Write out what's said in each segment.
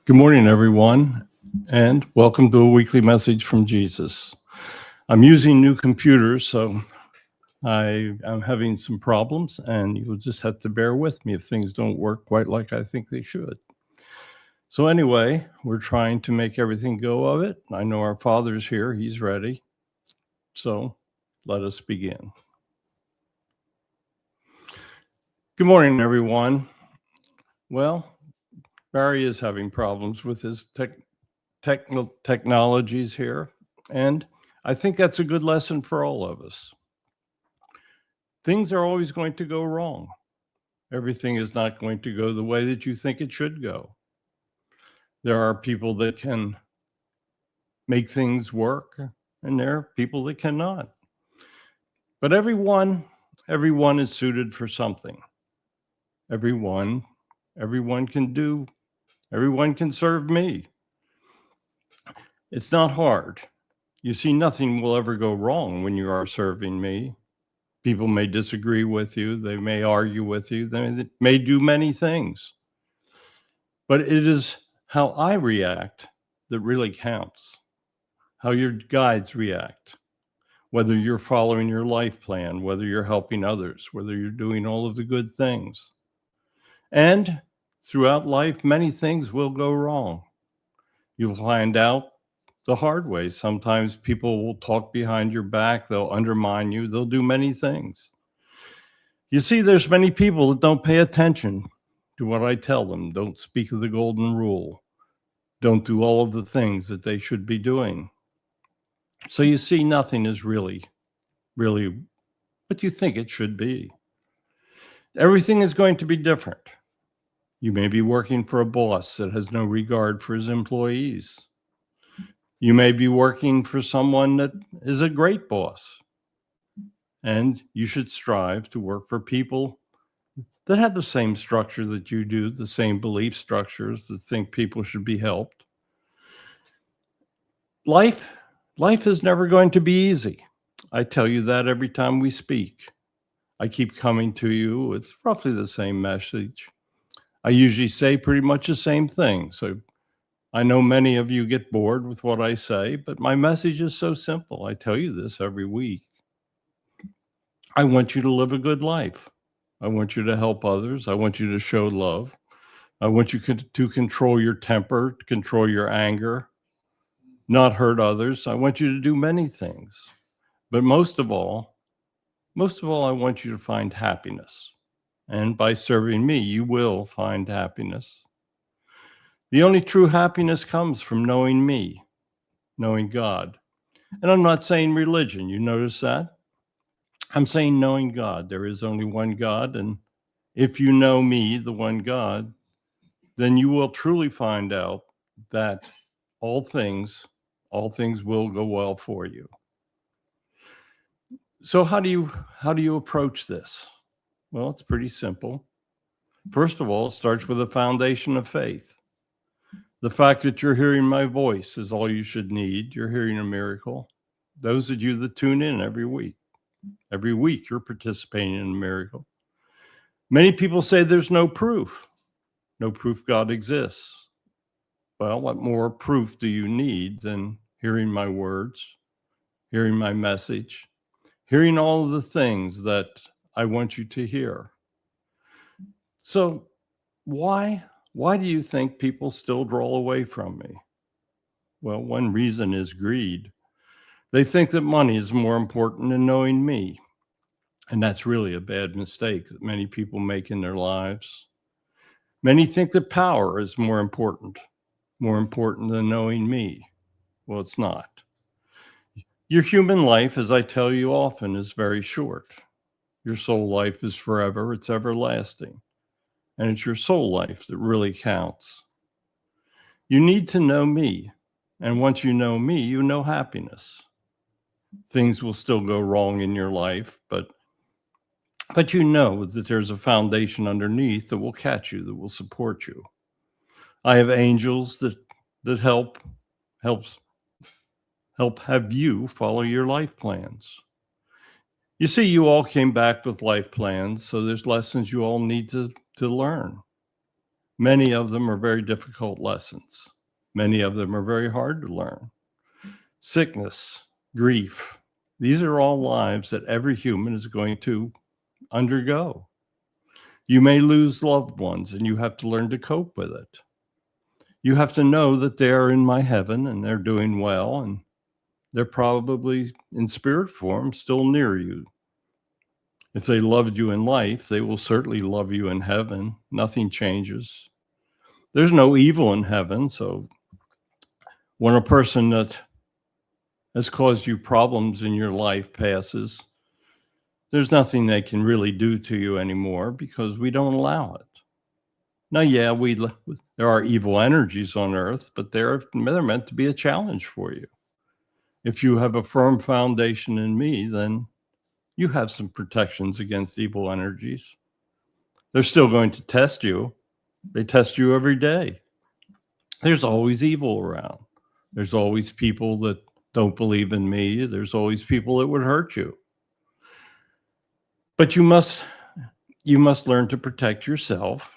Good morning, everyone, and welcome to a weekly message from Jesus. I'm using new computers, so I'm having some problems, and you'll just have to bear with me if things don't work quite like I think they should. So anyway, we're trying to make everything go of it. I know our Father's here. He's ready. So let us begin. Good morning, everyone. Well, Barry is having problems with his technologies here, and I think that's a good lesson for all of us. Things are always going to go wrong. Everything is not going to go the way that you think it should go. There are people that can make things work, and there are people that cannot. But everyone is suited for something. Everyone can serve me. It's not hard. You see, nothing will ever go wrong when you are serving me. People may disagree with you. They may argue with you. They may do many things. But it is how I react that really counts, how your guides react, whether you're following your life plan, whether you're helping others, whether you're doing all of the good things. And throughout life, many things will go wrong. You'll find out the hard way. Sometimes people will talk behind your back. They'll undermine you. They'll do many things. You see, there's many people that don't pay attention to what I tell them. Don't speak of the golden rule. Don't do all of the things that they should be doing. So you see, nothing is really what you think it should be. Everything is going to be different. You may be working for a boss that has no regard for his employees. You may be working for someone that is a great boss. And you should strive to work for people that have the same structure that you do, the same belief structures that think people should be helped. Life is never going to be easy. I tell you that every time we speak. I keep coming to you with roughly the same message. I usually say pretty much the same thing. So I know many of you get bored with what I say, but my message is so simple. I tell you this every week. I want you to live a good life. I want you to help others. I want you to show love. I want you to control your temper, control your anger, not hurt others. I want you to do many things. But most of all, I want you to find happiness. And by serving me, you will find happiness. The only true happiness comes from knowing me, knowing God. And I'm not saying religion. You notice that? I'm saying knowing God. There is only one God. And if you know me, the one God, then you will truly find out that all things will go well for you. So how do you approach this? Well, it's pretty simple. First of all, it starts with a foundation of faith. The fact that you're hearing my voice is all you should need. You're hearing a miracle. Those of you that tune in every week you're participating in a miracle. Many people say there's no proof God exists. Well, what more proof do you need than hearing my words, hearing my message, hearing all of the things that I want you to hear? So why do you think people still draw away from me? Well, one reason is greed. They think that money is more important than knowing me. And that's really a bad mistake that many people make in their lives. Many think that power is more important than knowing me. Well, it's not. Your human life, as I tell you often, is very short. Your soul life is forever, it's everlasting. And it's your soul life that really counts. You need to know me. And once you know me, you know happiness. Things will still go wrong in your life, but you know that there's a foundation underneath that will catch you, that will support you. I have angels that help have you follow your life plans. You see, you all came back with life plans, so there's lessons you all need to learn. Many of them are very difficult lessons. Many of them are very hard to learn. Sickness, grief, these are all lives that every human is going to undergo. You may lose loved ones, and you have to learn to cope with it. You have to know that they are in my heaven and they're doing well, and they're probably in spirit form still near you. If they loved you in life, they will certainly love you in heaven. Nothing changes. There's no evil in heaven. So when a person that has caused you problems in your life passes, there's nothing they can really do to you anymore because we don't allow it. Now, yeah, there are evil energies on earth, but they're meant to be a challenge for you. If you have a firm foundation in me, then you have some protections against evil energies. They're still going to test you. They test you every day. There's always evil around. There's always people that don't believe in me. There's always people that would hurt you. But you must learn to protect yourself,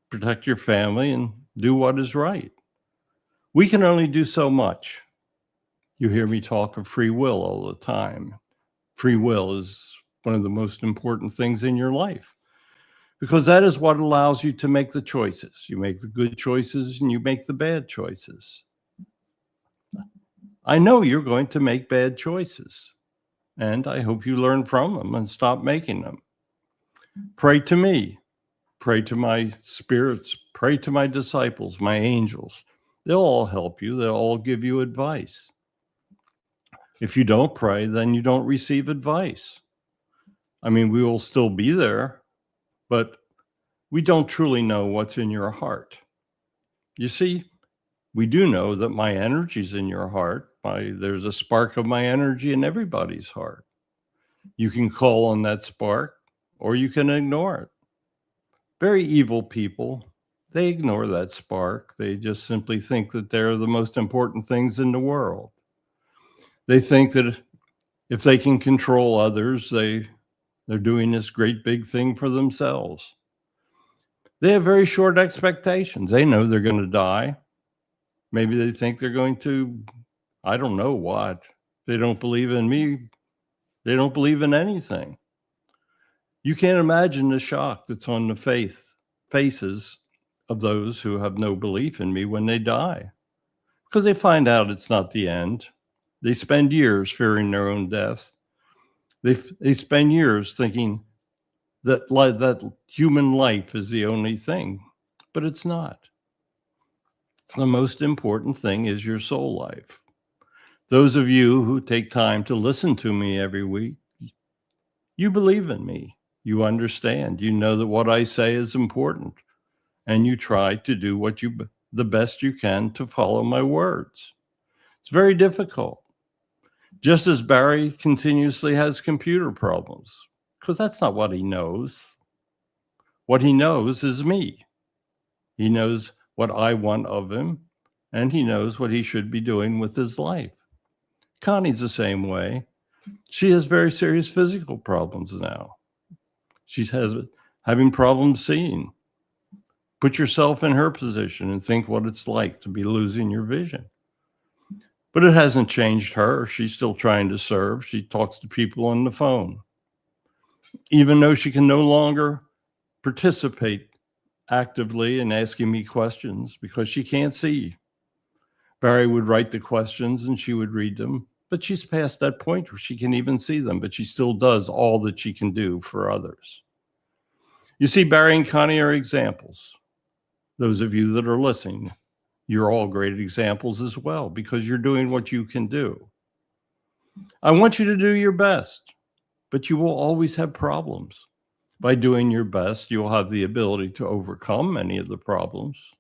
protect your family, and do what is right. We can only do so much. You hear me talk of free will all the time. Free will is one of the most important things in your life because that is what allows you to make the choices. You make the good choices and you make the bad choices. I know you're going to make bad choices, and I hope you learn from them and stop making them. Pray to me. Pray to my spirits. Pray to my disciples, my angels. They'll all help you. They'll all give you advice. If you don't pray, then you don't receive advice. I mean, we will still be there, but we don't truly know what's in your heart. You see, we do know that my energy's in your heart. There's a spark of my energy in everybody's heart. You can call on that spark or you can ignore it. Very evil people, they ignore that spark. They just simply think that they're the most important things in the world. They think that if they can control others, they're doing this great big thing for themselves. They have very short expectations. They know they're going to die. Maybe they think they're going to, I don't know what. They don't believe in me. They don't believe in anything. You can't imagine the shock that's on the faces of those who have no belief in me when they die, because they find out it's not the end. They spend years fearing their own death. They spend years thinking that human life is the only thing, but it's not. The most important thing is your soul life. Those of you who take time to listen to me every week, you believe in me. You understand. You know that what I say is important, and you try to do the best you can to follow my words. It's very difficult. Just as Barry continuously has computer problems, because that's not what he knows. What he knows is me. He knows what I want of him, and he knows what he should be doing with his life. Connie's the same way. She has very serious physical problems now. She's having problems seeing. Put yourself in her position and think what it's like to be losing your vision. But it hasn't changed her. She's still trying to serve. She talks to people on the phone. Even though she can no longer participate actively in asking me questions because she can't see. Barry would write the questions and she would read them, but she's past that point where she can even see them, but she still does all that she can do for others. You see, Barry and Connie are examples. Those of you that are listening, you're all great examples as well because you're doing what you can do. I want you to do your best, but you will always have problems. By doing your best, you'll have the ability to overcome many of the problems.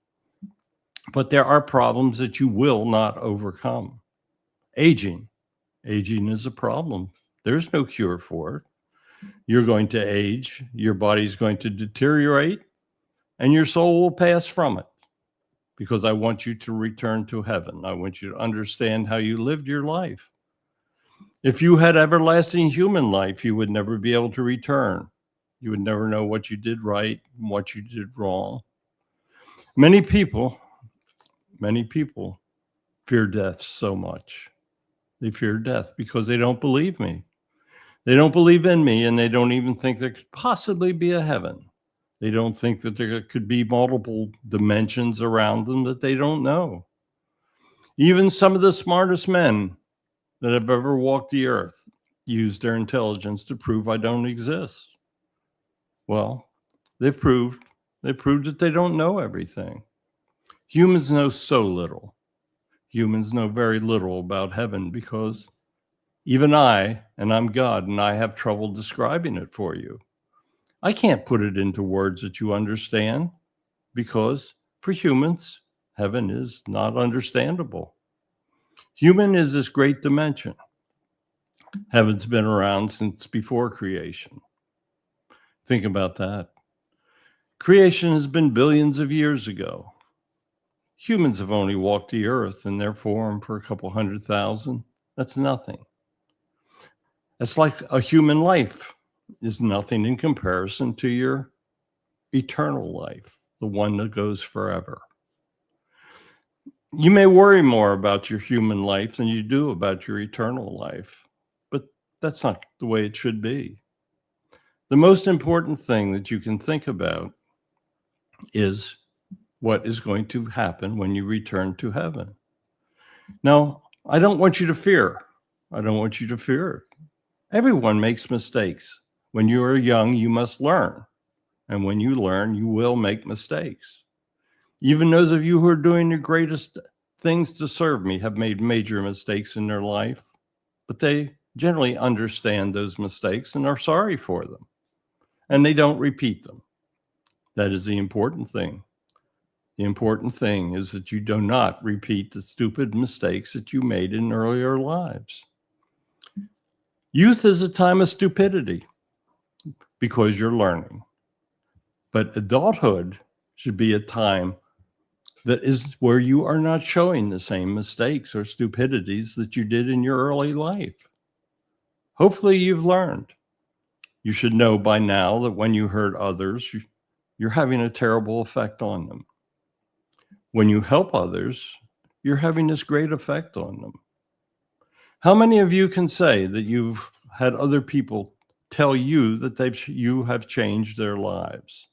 But there are problems that you will not overcome. Aging. Aging is a problem. There's no cure for it. You're going to age, your body's going to deteriorate, and your soul will pass from it. Because I want you to return to heaven. I want you to understand how you lived your life. If you had everlasting human life, you would never be able to return. You would never know what you did right and what you did wrong. Many people fear death so much. They fear death because they don't believe me. They don't believe in me, and they don't even think there could possibly be a heaven. They don't think that there could be multiple dimensions around them that they don't know. Even some of the smartest men that have ever walked the earth use their intelligence to prove I don't exist. Well, they've proved that they don't know everything. Humans know so little. Humans know very little about heaven because even I, and I'm God, and I have trouble describing it for you. I can't put it into words that you understand because for humans, heaven is not understandable. Human is this great dimension. Heaven's been around since before creation. Think about that. Creation has been billions of years ago. Humans have only walked the earth in their form for a couple 100,000. That's nothing. It's like a human life is nothing in comparison to your eternal life, the one that goes forever. You may worry more about your human life than you do about your eternal life, but that's not the way it should be. The most important thing that you can think about is what is going to happen when you return to heaven. Now, I don't want you to fear. I don't want you to fear. Everyone makes mistakes. When you are young, you must learn. And when you learn, you will make mistakes. Even those of you who are doing the greatest things to serve me have made major mistakes in their life, but they generally understand those mistakes and are sorry for them. And they don't repeat them. That is the important thing. The important thing is that you do not repeat the stupid mistakes that you made in earlier lives. Youth is a time of stupidity because you're learning. But adulthood should be a time that is where you are not showing the same mistakes or stupidities that you did in your early life. Hopefully you've learned. You should know by now that when you hurt others, you're having a terrible effect on them. When you help others, you're having this great effect on them. How many of you can say that you've had other people tell you that you have changed their lives?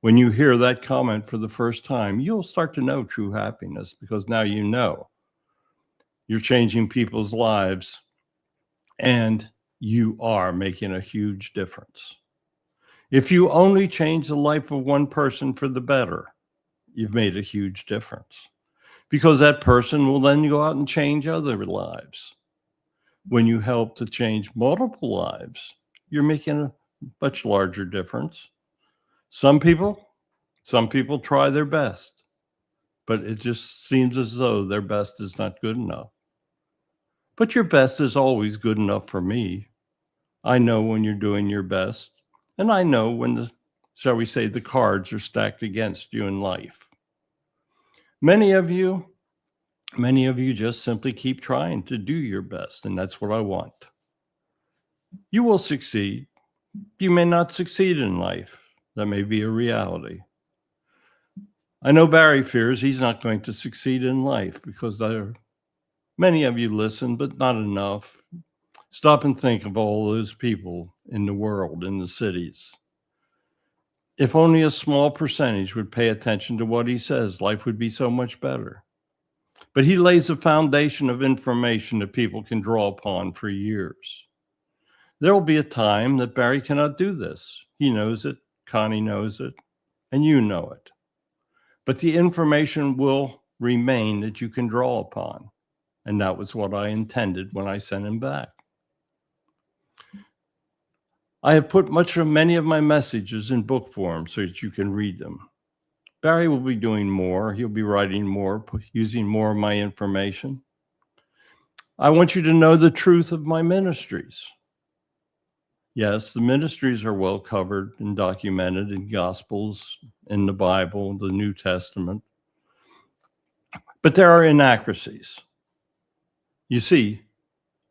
When you hear that comment for the first time, you'll start to know true happiness because now you know you're changing people's lives and you are making a huge difference. If you only change the life of one person for the better, you've made a huge difference because that person will then go out and change other lives. When you help to change multiple lives, you're making a much larger difference. Some people try their best, but it just seems as though their best is not good enough. But your best is always good enough for me. I know when you're doing your best, and I know when shall we say, the cards are stacked against you in life. Many of you just simply keep trying to do your best, and that's what I want. You will succeed. You may not succeed in life. That may be a reality. I know Barry fears he's not going to succeed in life because many of you listen, but not enough. Stop and think of all those people in the world, in the cities. If only a small percentage would pay attention to what he says, life would be so much better. But he lays a foundation of information that people can draw upon for years. There will be a time that Barry cannot do this. He knows it, Connie knows it, and you know it. But the information will remain that you can draw upon. And that was what I intended when I sent him back. I have put many of my messages in book form so that you can read them. Barry will be doing more. He'll be writing more, using more of my information. I want you to know the truth of my ministries. Yes, the ministries are well covered and documented in Gospels, in the Bible, the New Testament. But there are inaccuracies. You see,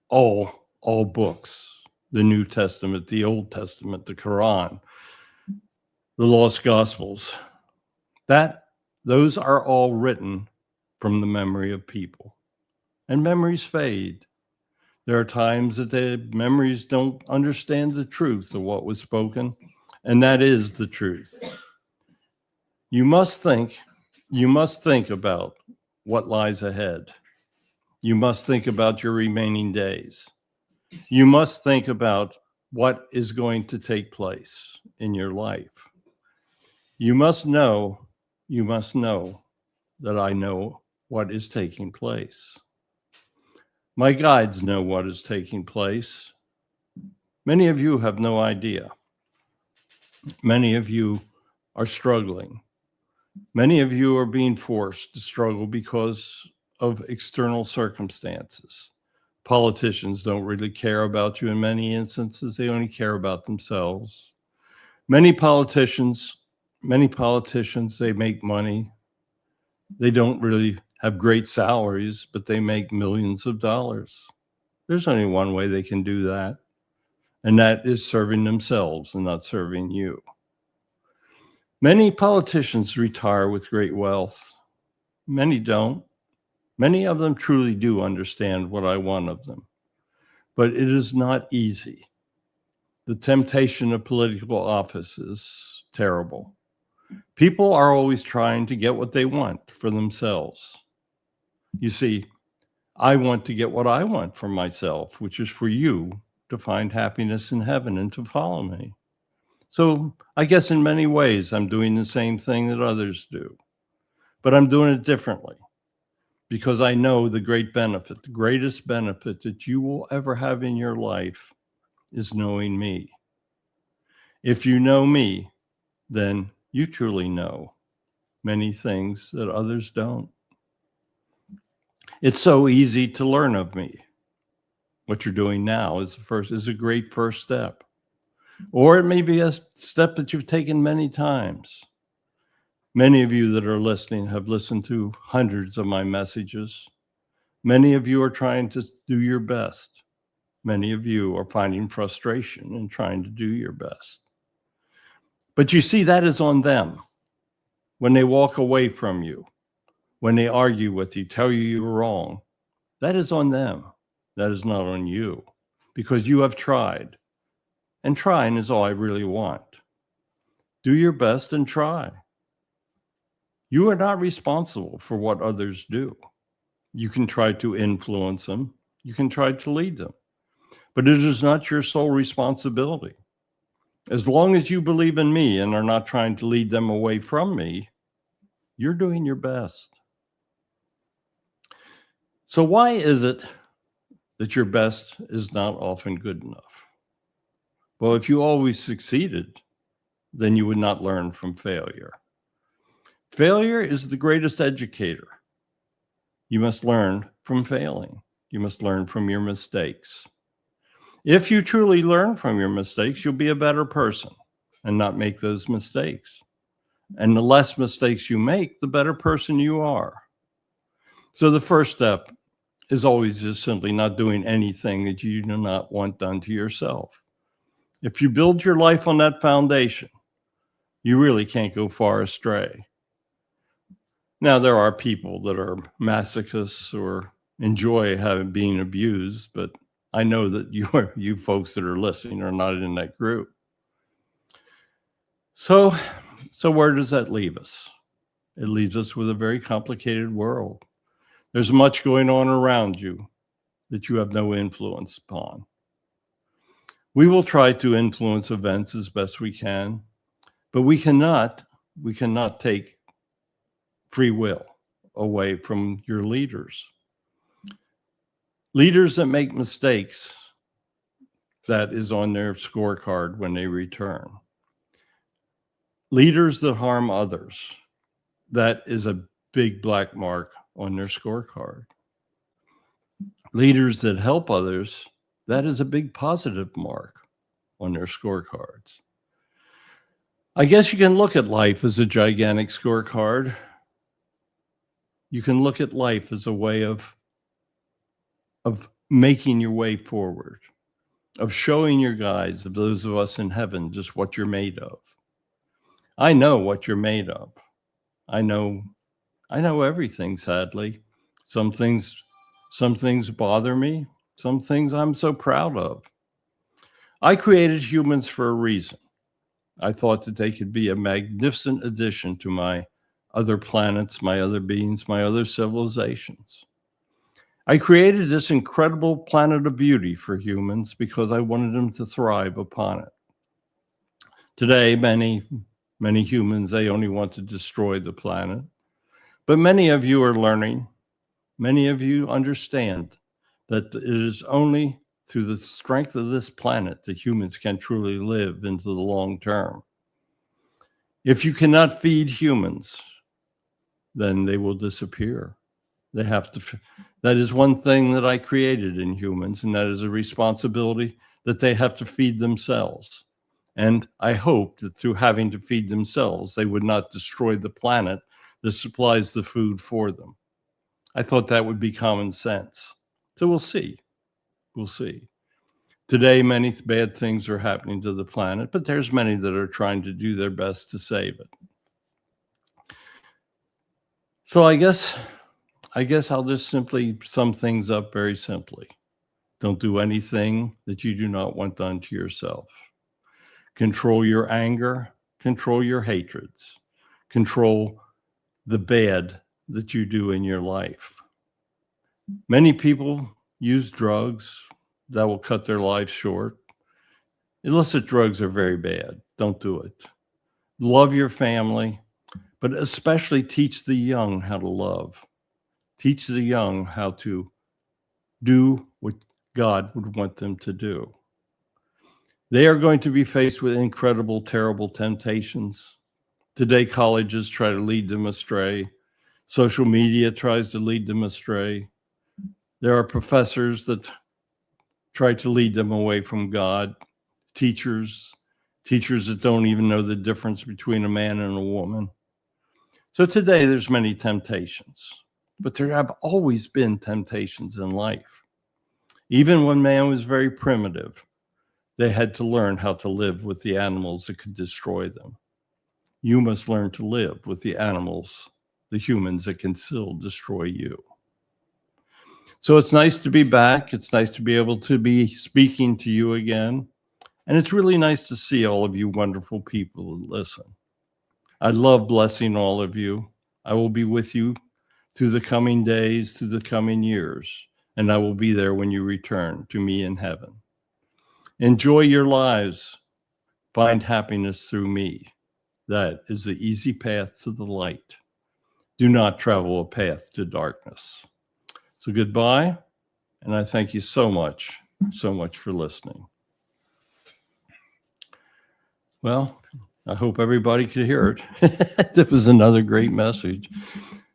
all books, the New Testament, the Old Testament, the Quran, the Lost Gospels, that Those are all written from the memory of people. And memories fade. There are times that the memories don't understand the truth of what was spoken, and that is the truth. You must think about what lies ahead. You must think about your remaining days. You must think about what is going to take place in your life. You must know that I know what is taking place. My guides know what is taking place. Many of you have no idea. Many of you are struggling. Many of you are being forced to struggle because of external circumstances. Politicians don't really care about you in many instances. They only care about themselves. Many politicians, they make money. They don't really have great salaries, but they make millions of dollars. There's only one way they can do that, and that is serving themselves and not serving you. Many politicians retire with great wealth. Many don't. Many of them truly do understand what I want of them, but it is not easy. The temptation of political office is terrible. People are always trying to get what they want for themselves. You see, I want to get what I want for myself, which is for you to find happiness in heaven and to follow me. So I guess in many ways, I'm doing the same thing that others do, but I'm doing it differently because I know the greatest benefit that you will ever have in your life is knowing me. If you know me, then you truly know many things that others don't. It's so easy to learn of me. What you're doing now is a great first step. Or it may be a step that you've taken many times. Many of you that are listening have listened to hundreds of my messages. Many of you are trying to do your best. Many of you are finding frustration in trying to do your best. But you see, that is on them. When they walk away from you, when they argue with you, tell you you're wrong, that is on them. That is not on you, because you have tried. And trying is all I really want. Do your best and try. You are not responsible for what others do. You can try to influence them. You can try to lead them. But it is not your sole responsibility. As long as you believe in me and are not trying to lead them away from me, you're doing your best. So why is it that your best is not often good enough? Well, if you always succeeded, then you would not learn from failure. Failure is the greatest educator. You must learn from failing. You must learn from your mistakes. If you truly learn from your mistakes, you'll be a better person and not make those mistakes. And the less mistakes you make, the better person you are. So the first step is always just simply not doing anything that you do not want done to yourself. If you build your life on that foundation, you really can't go far astray. Now, there are people that are masochists or enjoy being abused, but I know that you folks that are listening are not in that group. So where does that leave us? It leaves us with a very complicated world. There's much going on around you that you have no influence upon. We will try to influence events as best we can, but we cannot take free will away from your leaders. Leaders that make mistakes, that is on their scorecard when they return. Leaders that harm others, that is a big black mark on their scorecard. Leaders that help others, that is a big positive mark on their scorecards. I guess you can look at life as a gigantic scorecard. You can look at life as a way of making your way forward, of showing your guides, of those of us in heaven, just what you're made of. I know what you're made of. I know everything, sadly. Some things bother me. Some things I'm so proud of. I created humans for a reason. I thought that they could be a magnificent addition to my other planets, my other beings, my other civilizations. I created this incredible planet of beauty for humans because I wanted them to thrive upon it. Today, many humans, they only want to destroy the planet. But many of you are learning, many of you understand that it is only through the strength of this planet that humans can truly live into the long term. If you cannot feed humans, then they will disappear. They have to, that is one thing that I created in humans, and that is a responsibility that they have to feed themselves. And I hope that through having to feed themselves, they would not destroy the planet that supplies the food for them. I thought that would be common sense. So we'll see. We'll see. Today, many bad things are happening to the planet, but there's many that are trying to do their best to save it. So I guess I'll just simply sum things up very simply. Don't do anything that you do not want done to yourself. Control your anger, control your hatreds, control the bad that you do in your life. Many people use drugs that will cut their life short. Illicit drugs are very bad. Don't do it. Love your family, but especially teach the young how to love. Teach the young how to do what God would want them to do. They are going to be faced with incredible, terrible temptations. Today, colleges try to lead them astray. Social media tries to lead them astray. There are professors that try to lead them away from God. Teachers that don't even know the difference between a man and a woman. So today, there's many temptations, but there have always been temptations in life. Even when man was very primitive, they had to learn how to live with the animals that could destroy them. You must learn to live with the animals, the humans that can still destroy you. So it's nice to be back. It's nice to be able to be speaking to you again. And it's really nice to see all of you wonderful people that listen. I love blessing all of you. I will be with you through the coming days, through the coming years, and I will be there when you return to me in heaven. Enjoy your lives. Find happiness through me. That is the easy path to the light. Do not travel a path to darkness. So goodbye, and I thank you so much for listening. Well, I hope everybody could hear it. It was another great message.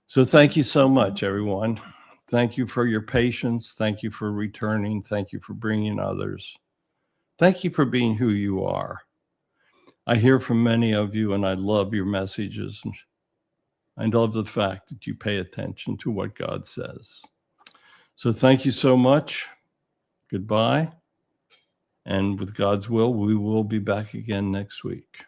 So thank you so much, everyone. Thank you for your patience. Thank you for returning. Thank you for bringing others. Thank you for being who you are. I hear from many of you, and I love your messages. And I love the fact that you pay attention to what God says. So thank you so much. Goodbye. And with God's will, we will be back again next week.